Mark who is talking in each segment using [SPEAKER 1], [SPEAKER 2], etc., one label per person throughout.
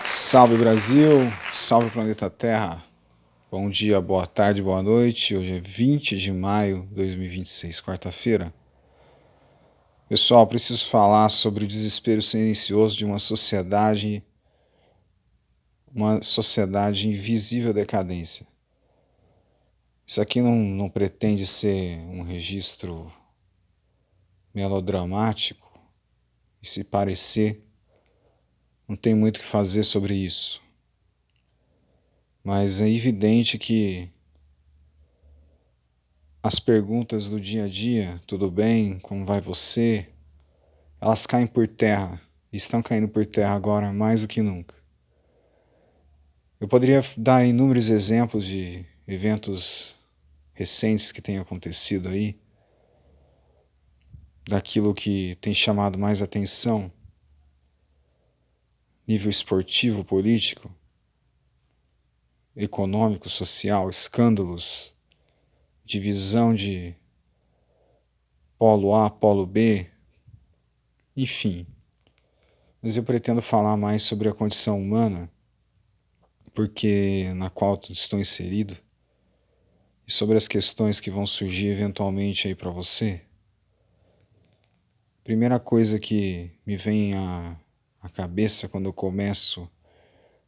[SPEAKER 1] Salve Brasil, salve planeta Terra, bom dia, boa tarde, boa noite. Hoje é 20 de maio de 2026, quarta-feira. Pessoal, preciso falar sobre o desespero silencioso de uma sociedade em visível decadência. Isso aqui não pretende ser um registro melodramático, e se parecer, não tem muito o que fazer sobre isso. Mas é evidente que as perguntas do dia a dia, tudo bem, como vai você, elas caem por terra, e estão caindo por terra agora mais do que nunca. Eu poderia dar inúmeros exemplos de eventos recentes que têm acontecido aí, daquilo que tem chamado mais atenção, nível esportivo, político, econômico, social, escândalos, divisão de polo A, polo B, enfim. Mas eu pretendo falar mais sobre a condição humana, porque na qual estou inserido, e sobre as questões que vão surgir eventualmente aí para você. Primeira coisa que me vem à cabeça quando eu começo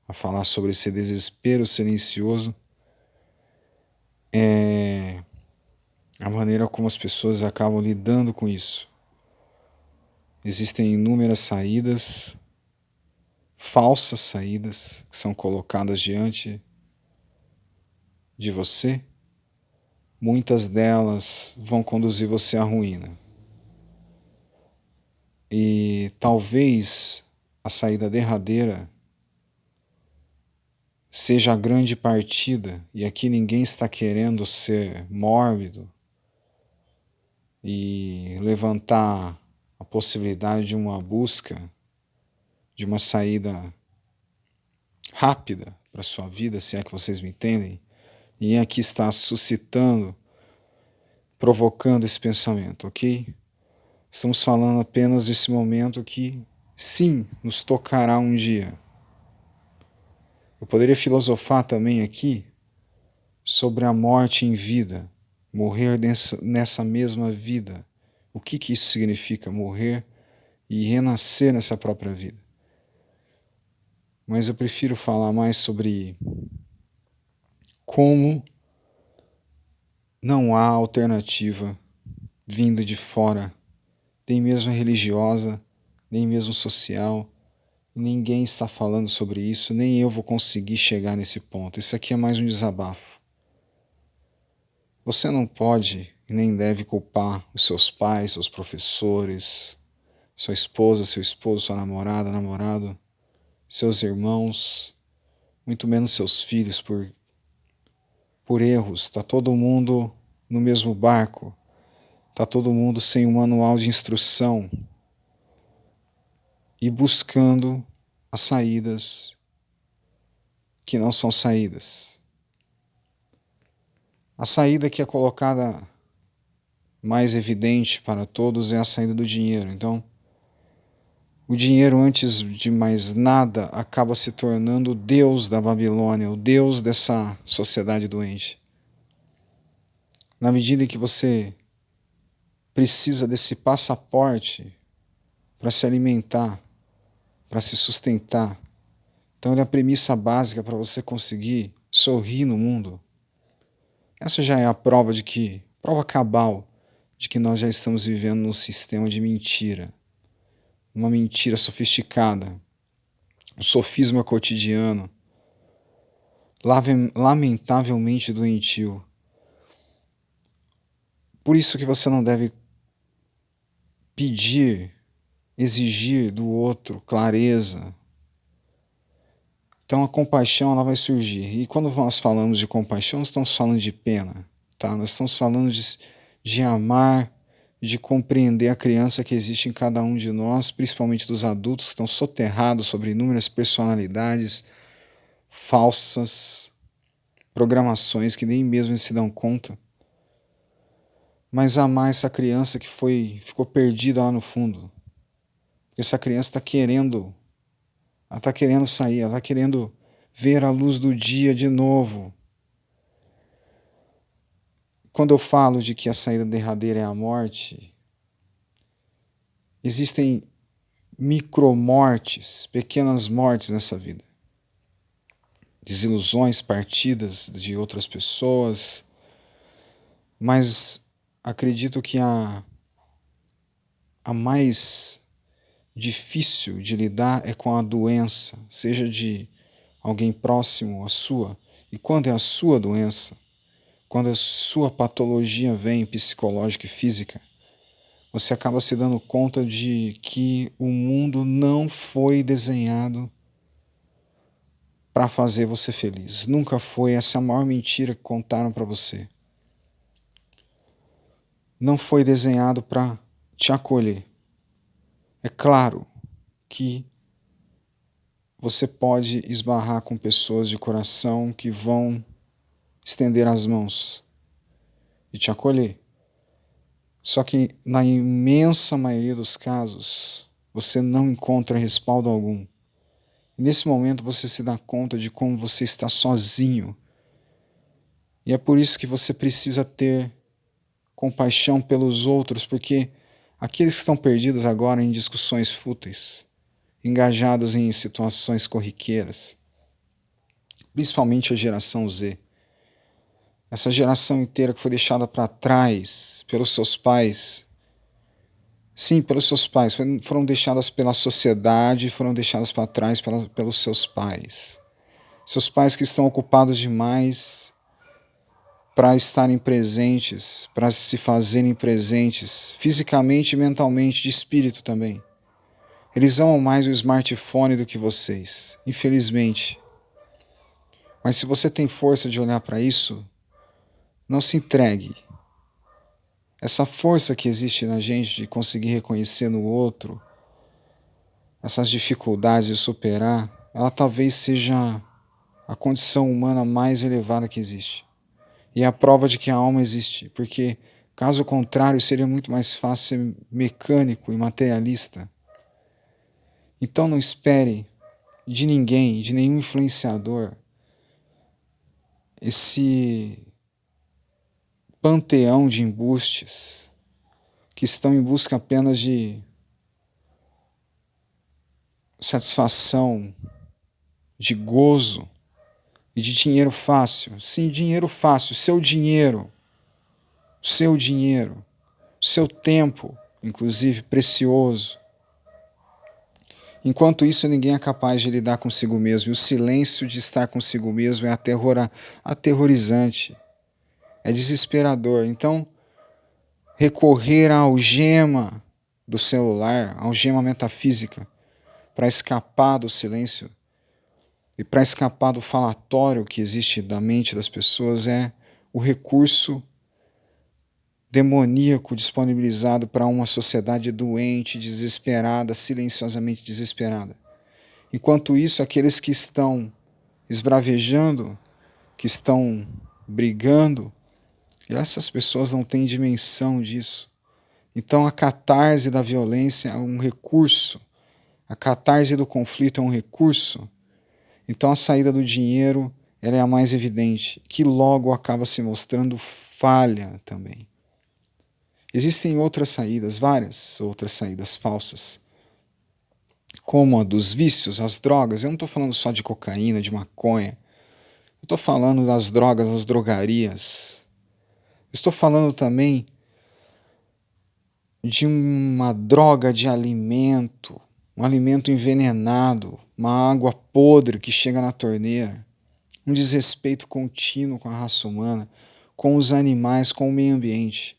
[SPEAKER 1] a falar sobre esse desespero silencioso é a maneira como as pessoas acabam lidando com isso. Existem inúmeras saídas, falsas saídas, que são colocadas diante de você. Muitas delas vão conduzir você à ruína. E talvez a saída derradeira seja a grande partida, e aqui ninguém está querendo ser mórbido e levantar a possibilidade de uma busca, de uma saída rápida para a sua vida, se é que vocês me entendem, e aqui está suscitando, provocando esse pensamento, ok? Estamos falando apenas desse momento que, sim, nos tocará um dia. Eu poderia filosofar também aqui sobre a morte em vida, morrer nessa mesma vida. O que isso significa, morrer e renascer nessa própria vida? Mas eu prefiro falar mais sobre como não há alternativa vinda de fora, nem mesmo religiosa, nem mesmo social. Ninguém está falando sobre isso, nem eu vou conseguir chegar nesse ponto. Isso aqui é mais um desabafo. Você não pode e nem deve culpar os seus pais, seus professores, sua esposa, seu esposo, sua namorada, namorado, seus irmãos, muito menos seus filhos por erros. Está todo mundo no mesmo barco. Está todo mundo sem um manual de instrução e buscando as saídas que não são saídas. A saída que é colocada mais evidente para todos é a saída do dinheiro. Então, o dinheiro, antes de mais nada, acaba se tornando o Deus da Babilônia, o Deus dessa sociedade doente. Na medida em que você precisa desse passaporte para se alimentar, para se sustentar, então ele é a premissa básica para você conseguir sorrir no mundo. Essa já é a prova cabal, de que nós já estamos vivendo num sistema de mentira. Uma mentira sofisticada, um sofisma cotidiano, lamentavelmente doentio. Por isso que você não deve pedir, exigir do outro clareza. Então a compaixão ela vai surgir. E quando nós falamos de compaixão, nós estamos falando de pena, tá? Nós estamos falando de amar, de compreender a criança que existe em cada um de nós, principalmente dos adultos que estão soterrados sobre inúmeras personalidades falsas, programações que nem mesmo se dão conta. mas amar essa criança que ficou perdida lá no fundo. Essa criança está querendo, ela está querendo sair, ela está querendo ver a luz do dia de novo. Quando eu falo de que a saída derradeira é a morte, existem micromortes, pequenas mortes nessa vida. Desilusões, partidas de outras pessoas, mas acredito que a mais difícil de lidar é com a doença, seja de alguém próximo à sua. E quando é a sua doença, quando a sua patologia vem psicológica e física, você acaba se dando conta de que o mundo não foi desenhado para fazer você feliz. Nunca foi. Essa é a maior mentira que contaram para você. Não foi desenhado para te acolher. É claro que você pode esbarrar com pessoas de coração que vão estender as mãos e te acolher. Só que na imensa maioria dos casos, você não encontra respaldo algum. E nesse momento você se dá conta de como você está sozinho. E é por isso que você precisa ter compaixão pelos outros, porque aqueles que estão perdidos agora em discussões fúteis, engajados em situações corriqueiras, principalmente a geração Z, essa geração inteira que foi deixada para trás pelos seus pais, sim, pelos seus pais, foram deixadas pela sociedade, foram deixadas para trás pelos seus pais. Seus pais que estão ocupados demais para estarem presentes, para se fazerem presentes, fisicamente e mentalmente, de espírito também. Eles amam mais o smartphone do que vocês, infelizmente. Mas se você tem força de olhar para isso, não se entregue. Essa força que existe na gente de conseguir reconhecer no outro, essas dificuldades de superar, ela talvez seja a condição humana mais elevada que existe. E é a prova de que a alma existe, porque, caso contrário, seria muito mais fácil ser mecânico e materialista. Então não espere de ninguém, de nenhum influenciador, esse panteão de embustes que estão em busca apenas de satisfação, de gozo e de dinheiro fácil. Sim, dinheiro fácil, seu dinheiro, seu tempo, inclusive precioso. Enquanto isso, ninguém é capaz de lidar consigo mesmo. E o silêncio de estar consigo mesmo é aterrorizante. É desesperador. Então, recorrer à algema do celular, à algema metafísica, para escapar do silêncio e para escapar do falatório que existe da mente das pessoas é o recurso demoníaco disponibilizado para uma sociedade doente, desesperada, silenciosamente desesperada. Enquanto isso, aqueles que estão esbravejando, que estão brigando, essas pessoas não têm dimensão disso. Então a catarse da violência é um recurso, a catarse do conflito é um recurso. Então a saída do dinheiro ela é a mais evidente, que logo acaba se mostrando falha também. Existem outras saídas, várias outras saídas falsas, como a dos vícios, as drogas. Eu não estou falando só de cocaína, de maconha. Eu estou falando das drogas, das drogarias. Estou falando também de uma droga de alimento, um alimento envenenado, uma água podre que chega na torneira, um desrespeito contínuo com a raça humana, com os animais, com o meio ambiente.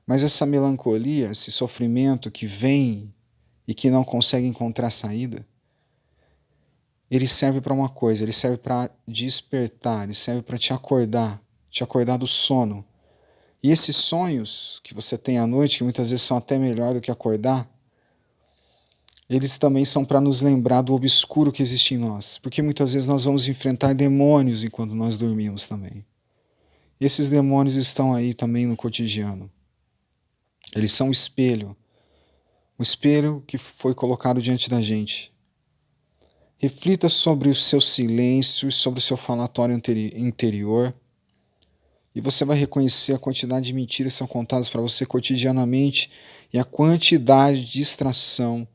[SPEAKER 1] Mas essa melancolia, esse sofrimento que vem e que não consegue encontrar saída, ele serve para uma coisa, ele serve para despertar, ele serve para te acordar do sono. E esses sonhos que você tem à noite, que muitas vezes são até melhor do que acordar, eles também são para nos lembrar do obscuro que existe em nós. Porque muitas vezes nós vamos enfrentar demônios enquanto nós dormimos também. E esses demônios estão aí também no cotidiano. Eles são o espelho que foi colocado diante da gente. Reflita sobre o seu silêncio e sobre o seu falatório interior, e você vai reconhecer a quantidade de mentiras que são contadas para você cotidianamente e a quantidade de distração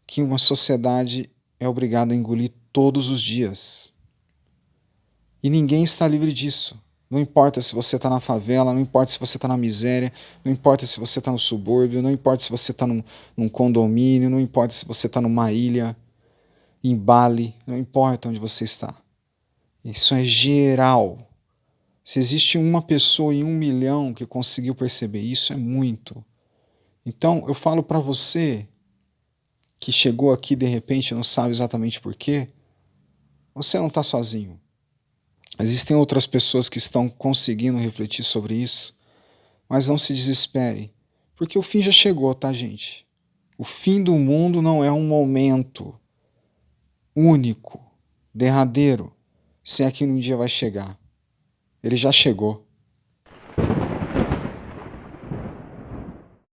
[SPEAKER 1] que uma sociedade é obrigada a engolir todos os dias. E ninguém está livre disso. Não importa se você está na favela, não importa se você está na miséria, não importa se você está no subúrbio, não importa se você está num condomínio, não importa se você está numa ilha, em Bali, não importa onde você está. Isso é geral. Se existe uma pessoa em 1 milhão que conseguiu perceber isso, é muito. Então, eu falo para você que chegou aqui de repente e não sabe exatamente por quê, você não está sozinho. Existem outras pessoas que estão conseguindo refletir sobre isso, mas não se desespere, porque o fim já chegou, tá, gente? O fim do mundo não é um momento único, derradeiro, se é que um dia vai chegar. Ele já chegou.